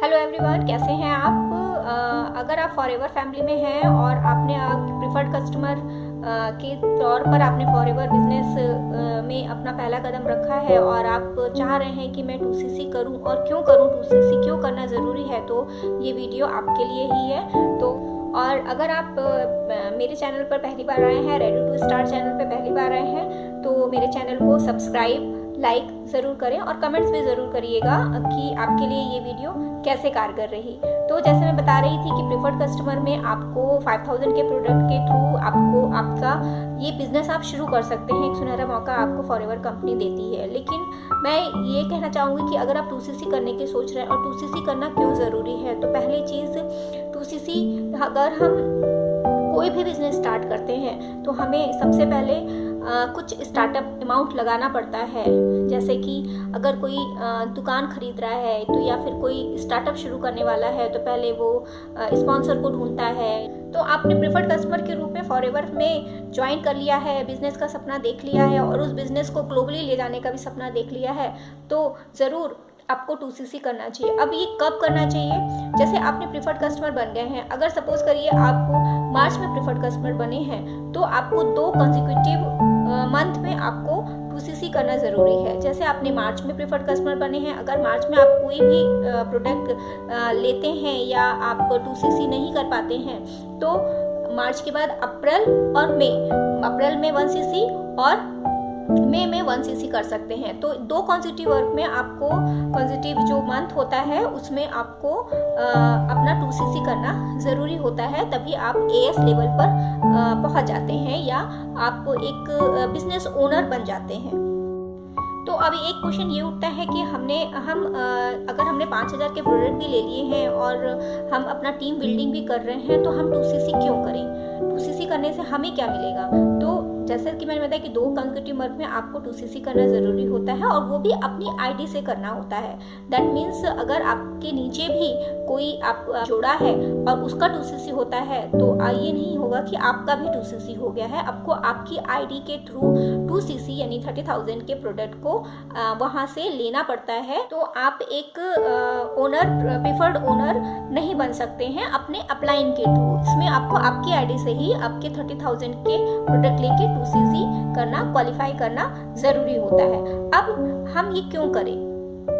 Hello everyone, कैसे हैं आप? अगर आप फॉरएवर फैमिली में हैं और आपने प्रिफर्ड कस्टमर के तौर पर आपने फॉरएवर बिजनेस में अपना पहला कदम रखा है और आप चाह रहे हैं कि मैं 2cc करूं और क्यों करूं, 2cc क्यों करना ज़रूरी है, तो ये वीडियो आपके लिए ही है। तो और अगर आप मेरे चैनल पर पहली बार आए हैं, रेडी टू स्टार्ट चैनल पर पहली बार आए हैं, तो मेरे चैनल को सब्सक्राइब लाइक ज़रूर करें और कमेंट्स भी ज़रूर करिएगा कि आपके लिए ये वीडियो कैसे कारगर रही। तो जैसे मैं बता रही थी कि प्रिफर्ड कस्टमर में आपको 5000 के प्रोडक्ट के थ्रू आपको आपका ये बिज़नेस आप शुरू कर सकते हैं। एक सुनहरा मौका आपको फॉरएवर कंपनी देती है। लेकिन मैं ये कहना चाहूँगी कि अगर आप 2cc करने की सोच रहे हैं और 2cc करना क्यों ज़रूरी है, तो पहली चीज़ 2cc अगर हम कोई भी बिज़नेस स्टार्ट करते हैं तो हमें सबसे पहले कुछ स्टार्टअप अमाउंट लगाना पड़ता है। जैसे कि अगर कोई दुकान खरीद रहा है तो या फिर कोई स्टार्टअप शुरू करने वाला है तो पहले वो स्पॉन्सर को ढूंढता है। तो आपने प्रेफर्ड कस्टमर के रूप में फॉरएवर में ज्वाइन कर लिया है, बिजनेस का सपना देख लिया है और उस बिजनेस को ग्लोबली ले जाने का भी सपना देख लिया है, तो ज़रूर आपको 2cc करना चाहिए। अब ये कब करना चाहिए? जैसे आपने प्रिफर्ड कस्टमर बन गए हैं, अगर सपोज करिए आप मार्च में प्रिफर्ड कस्टमर बने हैं तो आपको 2 कंसेक्यूटिव मंथ में आपको 2cc करना ज़रूरी है। जैसे आपने मार्च में प्रिफर्ड कस्टमर बने हैं, अगर मार्च में आप कोई भी प्रोडक्ट लेते हैं या आप 2cc नहीं कर पाते हैं तो मार्च के बाद अप्रैल और मई, अप्रैल में 1cc और मई में 1cc कर सकते हैं। तो 2 कॉन्सेक्यूटिव वर्क में आपको कॉन्सेक्यूटिव जो मंथ होता है उसमें आपको अपना 2cc करना ज़रूरी होता है, तभी आप AS लेवल पर पहुंच जाते हैं या आप एक बिजनेस ओनर बन जाते हैं। तो अभी एक क्वेश्चन ये उठता है कि अगर हमने 5000 के प्रोडक्ट भी ले लिए हैं और हम अपना टीम बिल्डिंग भी कर रहे हैं तो हम 2cc क्यों करें? 2cc करने से हमें क्या मिलेगा? तो जैसे कि मैंने बताया कि 2 कंसेक्यूटिव मंथ में आपको 2cc करना ज़रूरी होता है और वो भी अपनी ID से करना होता है। दैट मीन्स अगर आपके नीचे भी कोई आप जोड़ा है और उसका 2cc होता है तो ये नहीं होगा कि आपका भी 2cc हो गया है। आपको आपकी ID के थ्रू 2cc यानी 30,000 के प्रोडक्ट को वहाँ से लेना पड़ता है। तो आप एक प्रिफर्ड ओनर नहीं बन सकते हैं अपने अपलाइन के थ्रू। इसमें आपको आपकी ID से ही आपके 30,000 के प्रोडक्ट लेके 2cc करना, क्वालिफाई करना ज़रूरी होता है। अब हम ये क्यों करें,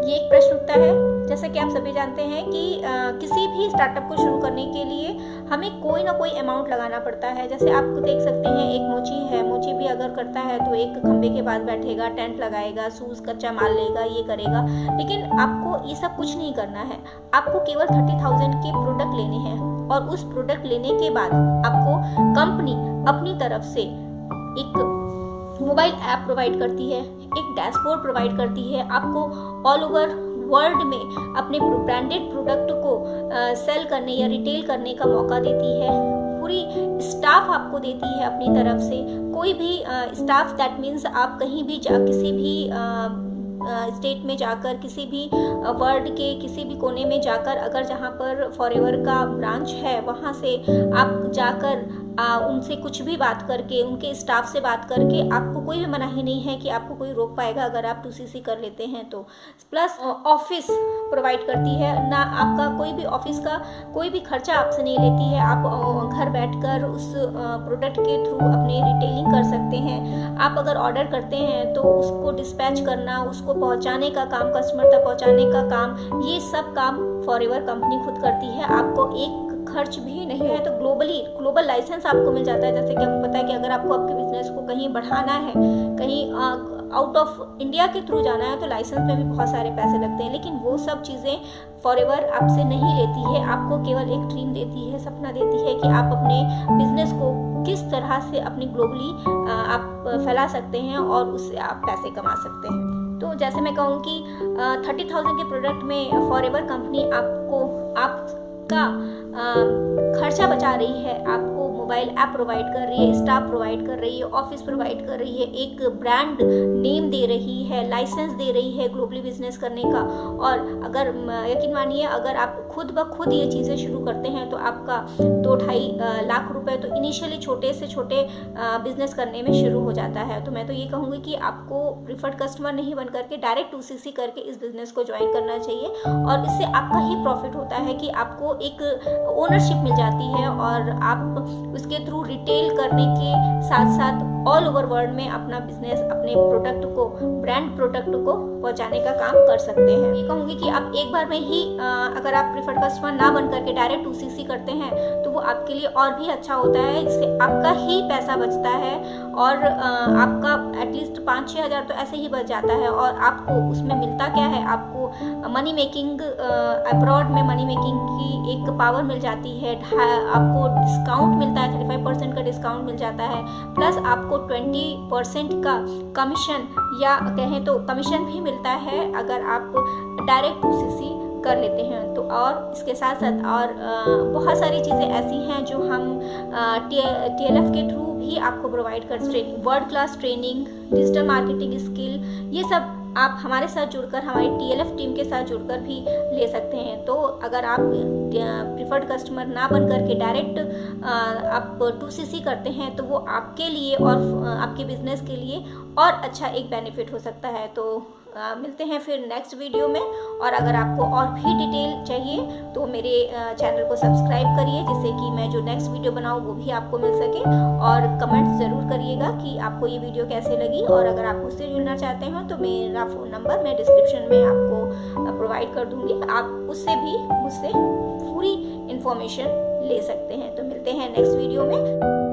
ये एक प्रश्न उठता है। जैसा कि आप सभी जानते हैं कि किसी भी स्टार्टअप को शुरू करने के लिए हमें कोई ना कोई अमाउंट लगाना पड़ता है। जैसे आप देख सकते हैं, एक मोची है, मोची भी अगर करता है तो एक खंबे के पास बैठेगा, टेंट लगाएगा, शूज़ कच्चा माल लेगा, ये करेगा। लेकिन आपको ये सब कुछ नहीं करना है, आपको केवल 30,000 के प्रोडक्ट लेने हैं और उस प्रोडक्ट लेने के बाद आपको कंपनी अपनी तरफ से एक मोबाइल ऐप प्रोवाइड करती है, एक डैशबोर्ड प्रोवाइड करती है, आपको ऑल ओवर वर्ल्ड में अपने ब्रांडेड प्रोडक्ट को सेल करने या रिटेल करने का मौका देती है। पूरी स्टाफ आपको देती है अपनी तरफ से। कोई भी स्टाफ, दैट मीन्स आप कहीं भी किसी भी स्टेट में जाकर, किसी भी वर्ल्ड के किसी भी कोने में जाकर, अगर जहाँ पर फॉरएवर का ब्रांच है वहाँ से आप जाकर उनसे कुछ भी बात करके, उनके स्टाफ से बात करके, आपको कोई भी मनाही नहीं है कि आपको कोई रोक पाएगा अगर आप 2cc कर लेते हैं तो। प्लस ऑफिस प्रोवाइड करती है ना, आपका कोई भी ऑफिस का कोई भी खर्चा आपसे नहीं लेती है। आप घर बैठकर उस प्रोडक्ट के थ्रू अपने रिटेलिंग कर सकते हैं। आप अगर ऑर्डर करते हैं तो उसको डिस्पैच करना, उसको पहुंचाने का काम, कस्टमर तक पहुंचाने का काम, ये सब काम फॉरएवर कंपनी खुद करती है। आपको एक खर्च भी नहीं है। तो ग्लोबल लाइसेंस आपको मिल जाता है। जैसे कि आपको पता है कि अगर आपको आपके बिजनेस को कहीं बढ़ाना है, कहीं आउट ऑफ इंडिया के थ्रू जाना है तो लाइसेंस में भी बहुत सारे पैसे लगते हैं। लेकिन वो सब चीज़ें फॉरएवर आपसे नहीं लेती है, आपको केवल एक ड्रीम देती है, सपना देती है कि आप अपने बिजनेस को किस तरह से अपनी ग्लोबली आप फैला सकते हैं और उससे आप पैसे कमा सकते हैं। तो जैसे मैं कहूँ कि 30,000 के प्रोडक्ट में फॉरएवर कंपनी का खर्चा बचा रही है, आपको मोबाइल ऐप प्रोवाइड कर रही है, स्टाफ प्रोवाइड कर रही है, ऑफिस प्रोवाइड कर रही है, एक ब्रांड नेम दे रही है, लाइसेंस दे रही है ग्लोबली बिजनेस करने का। और अगर यकीन मानिए, अगर आप खुद ब खुद ये चीज़ें शुरू करते हैं तो आपका 2-2.5 लाख रुपए तो इनिशियली छोटे से छोटे बिजनेस करने में शुरू हो जाता है। तो मैं तो ये कहूँगी कि आपको प्रिफर्ड कस्टमर नहीं बन करके डायरेक्ट 2CC करके इस बिजनेस को ज्वाइन करना चाहिए, और इससे आपका ही प्रॉफिट होता है कि आपको एक ओनरशिप मिल जाती है और आप उसके थ्रू रिटेल करने के साथ साथ ऑल ओवर वर्ल्ड में अपना बिजनेस, अपने प्रोडक्ट को, ब्रांड प्रोडक्ट को पहुंचाने का काम कर सकते हैं। ये कहूँगी कि आप एक बार में ही अगर आप प्रिफर्ड कस्टमर ना बन करके डायरेक्ट 2CC करते हैं तो वो आपके लिए और भी अच्छा होता है, जिससे आपका ही पैसा बचता है और आपका एटलीस्ट 5-6 हज़ार तो ऐसे ही बच जाता है। और आपको उसमें मिलता क्या है, आपको मनी मेकिंग, अब्रॉड में मनी मेकिंग की एक पावर मिल जाती है, आपको डिस्काउंट मिलता है, 35% का डिस्काउंट मिल जाता है, प्लस आपको 20% का कमीशन या कहें तो कमीशन भी मिलता है अगर आप डायरेक्ट 2CC कर लेते हैं तो। और इसके साथ साथ और बहुत सारी चीज़ें ऐसी हैं जो हम TLF के थ्रू भी आपको प्रोवाइड कर, training, world class training, digital marketing skill, ये सब आप हमारे साथ जुड़कर, हमारी TLF टीम के साथ जुड़कर भी ले सकते हैं। तो अगर आप प्रिफर्ड कस्टमर ना बन करके डायरेक्ट आप 2CC करते हैं तो वो आपके लिए और आपके बिजनेस के लिए और अच्छा एक बेनिफिट हो सकता है। तो मिलते हैं फिर नेक्स्ट वीडियो में, और अगर आपको और भी डिटेल चाहिए तो मेरे चैनल को सब्सक्राइब करिए, जिससे कि मैं जो नेक्स्ट वीडियो बनाऊँ वो भी आपको मिल सके। और कमेंट्स ज़रूर करिएगा कि आपको ये वीडियो कैसे लगी, और अगर आप मुझसे जुड़ना चाहते हैं तो मेरा फ़ोन नंबर मैं डिस्क्रिप्शन में आपको प्रोवाइड कर दूँगी, आप उससे भी मुझसे पूरी इन्फॉर्मेशन ले सकते हैं। तो मिलते हैं नेक्स्ट वीडियो में।